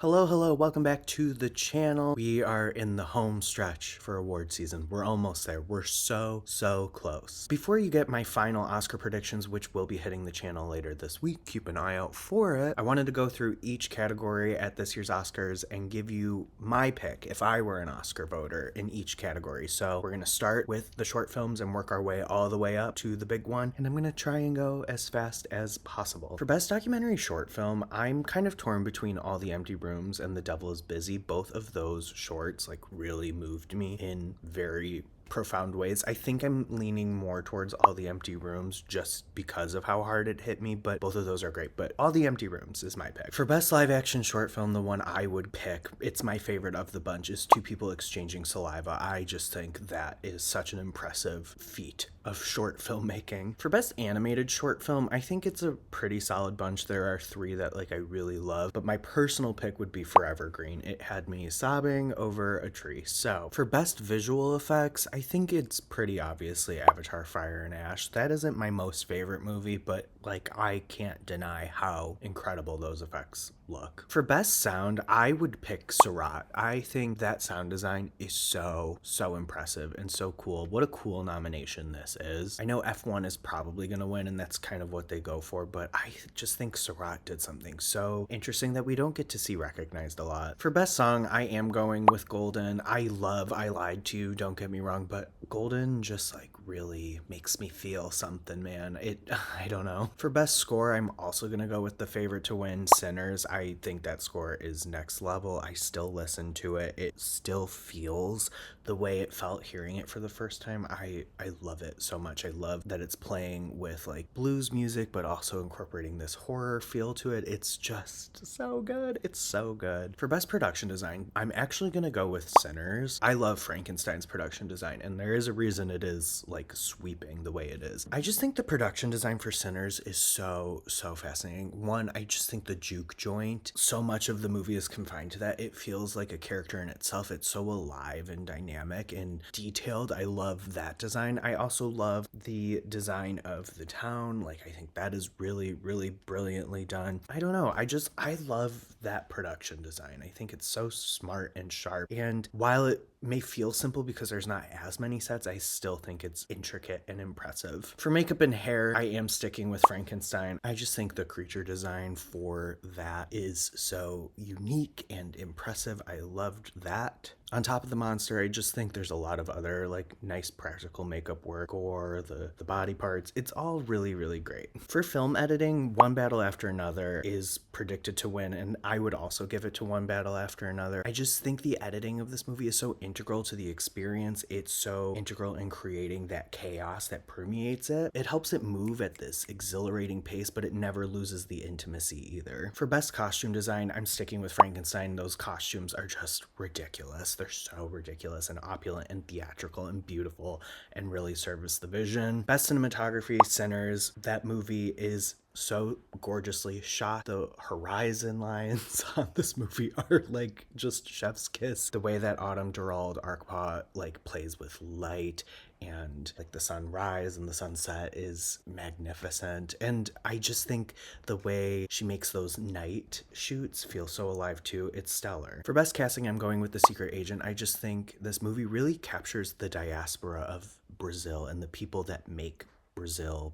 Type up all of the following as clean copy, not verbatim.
Hello, welcome back to the channel. We are in the home stretch for award season. We're almost there. We're so close. Before you get my final Oscar predictions, which will be hitting the channel later this week, keep an eye out for it. I wanted to go through each category at this year's Oscars and give you my pick if I were an Oscar voter in each category. So we're gonna start with the short films and work our way all the way up to the big one, and I'm gonna try and go as fast as possible. For best documentary short film, I'm kind of torn between All the Empty Rooms and The Devil is Busy. Both of those shorts really moved me in very profound ways. I think I'm leaning more towards All the Empty Rooms just because of how hard it hit me, but both of those are great. But All the Empty Rooms is my pick. For best live action short film, the one I would pick, it's my favorite of the bunch, is Two People Exchanging Saliva. I just think that is such an impressive feat of short filmmaking. For best animated short film, I think it's a pretty solid bunch. There are three that I really love, but my personal pick would be Forever Green. It had me sobbing over a tree. So for best visual effects, I think it's pretty obviously Avatar Fire and Ash. That isn't my most favorite movie, but I can't deny how incredible those effects look. For best sound, I would pick Surat. I think that sound design is so impressive and so cool. What a cool nomination this is. I know F1 is probably going to win, and that's kind of what they go for, but I just think Surat did something so interesting that we don't get to see recognized a lot. For best song, I am going with Golden. I love I Lied to You, don't get me wrong, but Golden just really makes me feel something, man. I don't know. For best score, I'm also gonna go with the favorite to win, Sinners. I think that score is next level. I still listen to it. It still feels the way it felt hearing it for the first time. I love it so much. I love that it's playing with blues music, but also incorporating this horror feel to it. It's just so good. It's so good. For best production design, I'm actually gonna go with Sinners. I love Frankenstein's production design, and there is a reason it is sweeping the way it is. I just think the production design for Sinners is so fascinating. One, I just think the juke joint, so much of the movie is confined to that. It feels like a character in itself. It's so alive and dynamic and detailed. I love that design. I also love the design of the town. I think that is really brilliantly done. I don't know. I love that production design. I think it's so smart and sharp. And while it may feel simple because there's not as many sets, I still think it's intricate and impressive. For makeup and hair, I am sticking with Frankenstein. I just think the creature design for that is so unique and impressive. I loved that. On top of the monster, I just think there's a lot of other nice practical makeup work, or the body parts. It's all really great. For film editing, One Battle After Another is predicted to win, and I would also give it to One Battle After Another. I just think the editing of this movie is so integral to the experience. It's so integral in creating that chaos that permeates it. It helps it move at this exhilarating pace, but it never loses the intimacy either. For best costume design, I'm sticking with Frankenstein. Those costumes are just ridiculous. They're so ridiculous and opulent and theatrical and beautiful and really service the vision. Best cinematography, Sinners. That movie is so gorgeously shot. The horizon lines on this movie are just chef's kiss. The way that Autumn Gerald Arcpaw plays with light and the sunrise and the sunset is magnificent. And I just think the way she makes those night shoots feel so alive too. It's stellar. For best casting, I'm going with The Secret Agent. I just think this movie really captures the diaspora of Brazil and the people that make Brazil.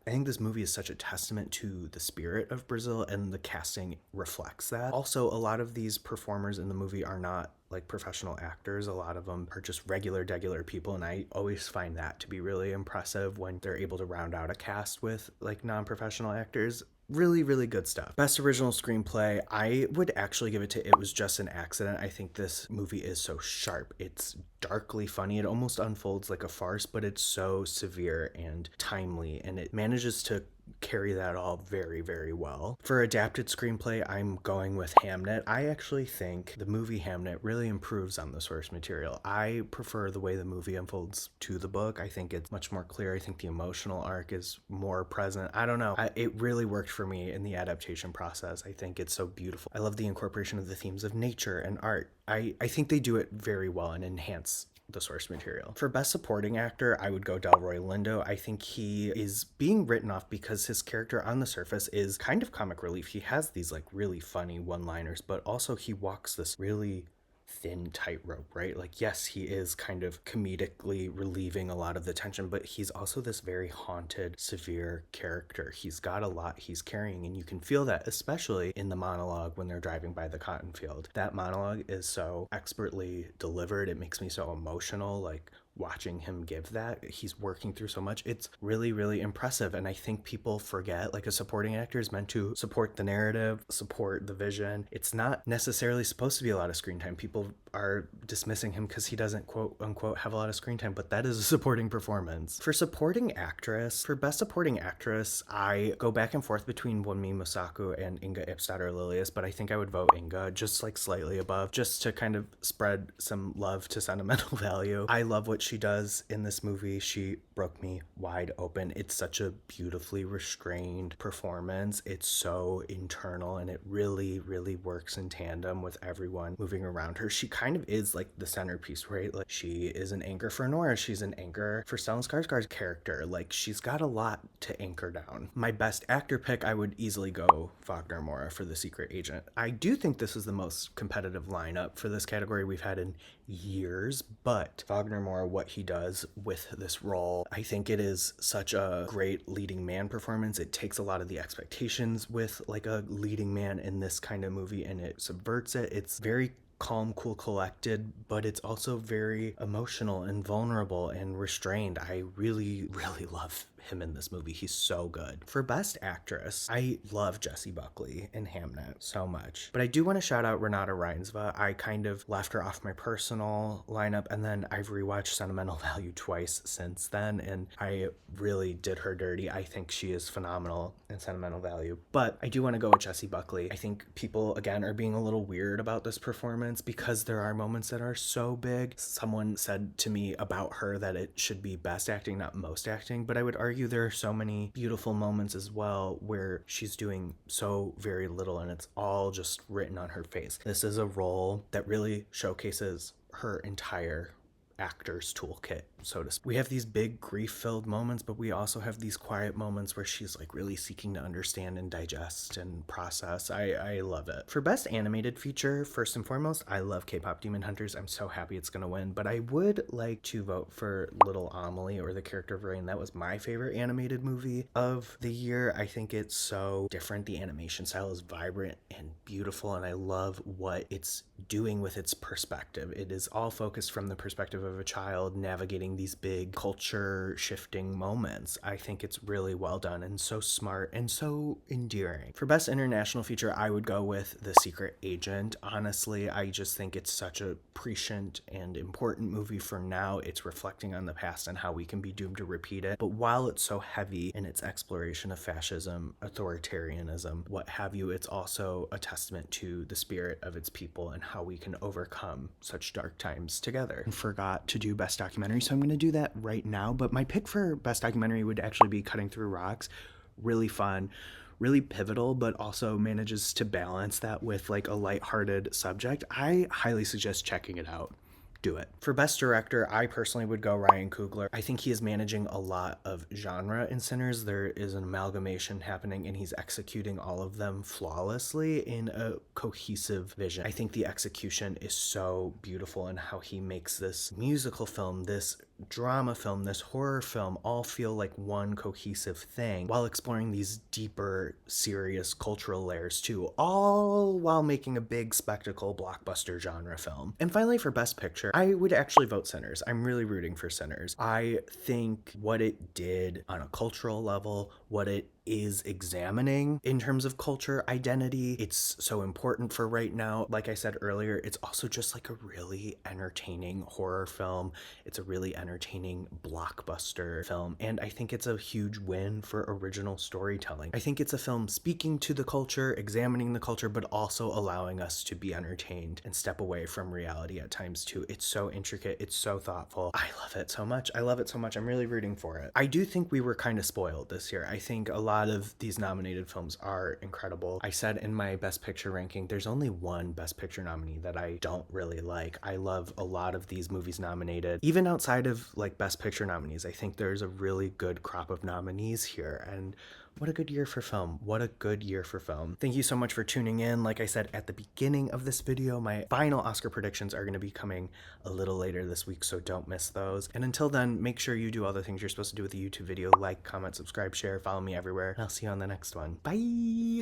I think this movie is such a testament to the spirit of Brazil, and the casting reflects that. Also, a lot of these performers in the movie are not professional actors. A lot of them are just regular people, and I always find that to be really impressive when they're able to round out a cast with non-professional actors. Really good stuff. Best original screenplay, I would actually give it to It Was Just an Accident. I think this movie is so sharp. It's darkly funny. It almost unfolds like a farce, but it's so severe and timely, and it manages to carry that all very well. For adapted screenplay, I'm going with Hamnet. I actually think the movie Hamnet really improves on the source material. I prefer the way the movie unfolds to the book. I think it's much more clear. I think the emotional arc is more present. I don't know. It really worked for me in the adaptation process. I think it's so beautiful. I love the incorporation of the themes of nature and art. I think they do it very well and enhance the source material. For Best Supporting Actor, I would go Delroy Lindo. I think he is being written off because his character on the surface is kind of comic relief. He has these like really funny one-liners, but also he walks this really thin tightrope, right? Like, yes, he is kind of comedically relieving a lot of the tension, but he's also this very haunted, severe character. He's got a lot he's carrying, and you can feel that, especially in the monologue when they're driving by the cotton field. That monologue is so expertly delivered. It makes me so emotional, like watching him give that. He's working through so much. It's really, really impressive. And I think people forget, like, a supporting actor is meant to support the narrative, support the vision. It's not necessarily supposed to be a lot of screen time. People are dismissing him because he doesn't, quote unquote, have a lot of screen time, but that is a supporting performance. For supporting actress, for Best Supporting Actress, I go back and forth between Wunmi Mosaku and Inga Ipstadter Lilius, but I think I would vote Inga, just like slightly above, just to kind of spread some love to Sentimental Value. I love what she does in this movie. She broke me wide open. It's such a beautifully restrained performance. It's so internal, and it really, really works in tandem with everyone moving around her. She kind of is like the centerpiece, right? Like, she is an anchor for Nora. She's an anchor for Stellan Skarsgård's character. Like, she's got a lot to anchor down. My best actor pick, I would easily go Wagner Moura for The Secret Agent. I do think this is the most competitive lineup for this category we've had in years, but Wagner Moura, what he does with this role, I think it is such a great leading man performance. It takes a lot of the expectations with like a leading man in this kind of movie, and it subverts it. It's very calm, cool, collected, but it's also very emotional and vulnerable and restrained. I really, really love him in this movie. He's so good. For Best Actress, I love Jessie Buckley in Hamnet so much, but I do want to shout out Renata Reinsva. I kind of left her off my personal lineup, and then I've rewatched Sentimental Value twice since then, and I really did her dirty. I think she is phenomenal in Sentimental Value, but I do want to go with Jessie Buckley. I think people, again, are being a little weird about this performance because there are moments that are so big. Someone said to me about her that it should be best acting, not most acting, but I would argue there are so many beautiful moments as well where she's doing so very little and it's all just written on her face. This is a role that really showcases her entire actor's toolkit, so to speak. We have these big grief-filled moments, but we also have these quiet moments where she's like really seeking to understand and digest and process. I love it. For Best Animated Feature, first and foremost, I love K-Pop Demon Hunters. I'm so happy it's gonna win, but I would like to vote for Little Amelie, or The Character of Rain. That was my favorite animated movie of the year. I think it's so different. The animation style is vibrant and beautiful, and I love what it's doing with its perspective. It is all focused from the perspective of a child navigating these big culture shifting moments. I think it's really well done and so smart and so endearing. For Best International Feature, I would go with The Secret Agent. Honestly, I just think it's such a prescient and important movie for now. It's reflecting on the past and how we can be doomed to repeat it. But while it's so heavy in its exploration of fascism, authoritarianism, what have you, it's also a testament to the spirit of its people and how we can overcome such dark times together. I forgot to do Best Documentary, so I'm going to do that right now. But my pick for Best Documentary would actually be Cutting Through Rocks. Really fun, really pivotal, but also manages to balance that with like a lighthearted subject. I highly suggest checking it out. Do it. For Best Director, I personally would go Ryan Coogler. I think he is managing a lot of genre in Sinners. There is an amalgamation happening and he's executing all of them flawlessly in a cohesive vision. I think the execution is so beautiful in how he makes this musical film, this drama film, this horror film all feel like one cohesive thing while exploring these deeper, serious cultural layers too, all while making a big spectacle blockbuster genre film. And finally, for Best Picture, I would actually vote Sinners. I'm really rooting for Sinners. I think what it did on a cultural level, what it is examining in terms of culture identity, it's so important for right now. Like I said earlier, it's also just like a really entertaining horror film. It's a really entertaining blockbuster film, and I think it's a huge win for original storytelling. I think it's a film speaking to the culture, examining the culture, but also allowing us to be entertained and step away from reality at times too. It's so intricate, it's so thoughtful. I love it so much. I love it so much. I'm really rooting for it. I do think we were kind of spoiled this year. I think a lot of these nominated films are incredible. I said in my Best Picture ranking, there's only one Best Picture nominee that I don't really like. I love a lot of these movies nominated. Even outside of like Best Picture nominees, I think there's a really good crop of nominees here, and what a good year for film. What a good year for film. Thank you so much for tuning in. Like I said at the beginning of this video, my final Oscar predictions are going to be coming a little later this week, so don't miss those. And until then, make sure you do all the things you're supposed to do with a YouTube video. Like, comment, subscribe, share, follow me everywhere. And I'll see you on the next one. Bye!